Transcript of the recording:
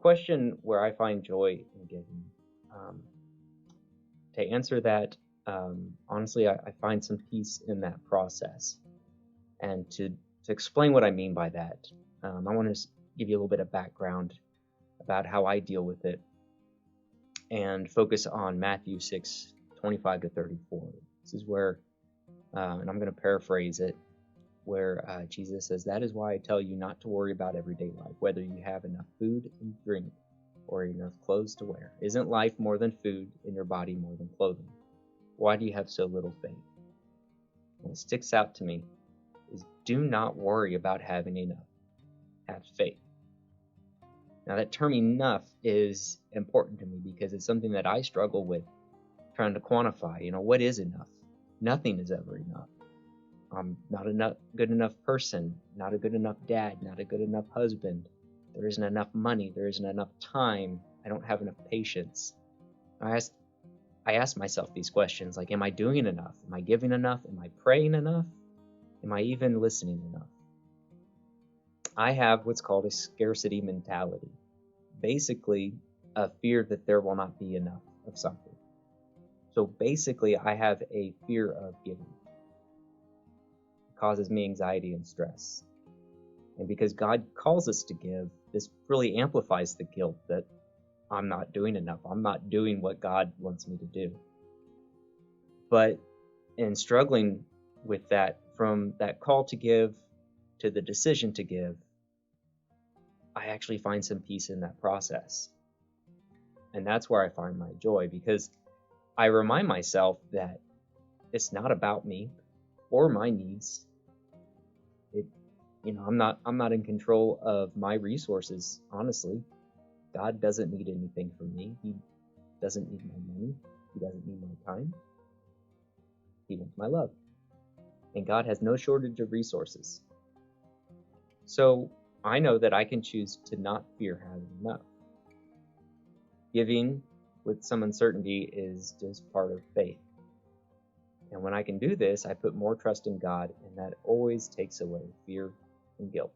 question where I find joy in giving. Um, to answer that, honestly, I find some peace in that process. And to explain what I mean by that, I want to give you a little bit of background about how I deal with it and focus on Matthew 6:25 to 34. This is where, and I'm going to paraphrase it, where Jesus says, "That is why I tell you not to worry about everyday life, whether you have enough food and drink or enough clothes to wear. Isn't life more than food and your body more than clothing? Why do you have so little faith?" What sticks out to me is do not worry about having enough. Have faith. Now, that term enough is important to me because it's something that I struggle with trying to quantify. What is enough? Nothing is ever enough. I'm not a good enough person, not a good enough dad, not a good enough husband. There isn't enough money. There isn't enough time. I don't have enough patience. I ask myself these questions like, am I doing enough? Am I giving enough? Am I praying enough? Am I even listening enough? I have what's called a scarcity mentality. Basically, a fear that there will not be enough of something. So basically, I have a fear of giving. It causes me anxiety and stress. And because God calls us to give, this really amplifies the guilt that I'm not doing enough. I'm not doing what God wants me to do. But in struggling with that, from that call to give to the decision to give, I actually find some peace in that process. And that's where I find my joy, because I remind myself that it's not about me or my needs. I'm not in control of my resources, honestly. God doesn't need anything from me. He doesn't need my money. He doesn't need my time. He wants my love. And God has no shortage of resources. So I know that I can choose to not fear having enough. Giving with some uncertainty is just part of faith. And when I can do this, I put more trust in God, and that always takes away fear and guilt.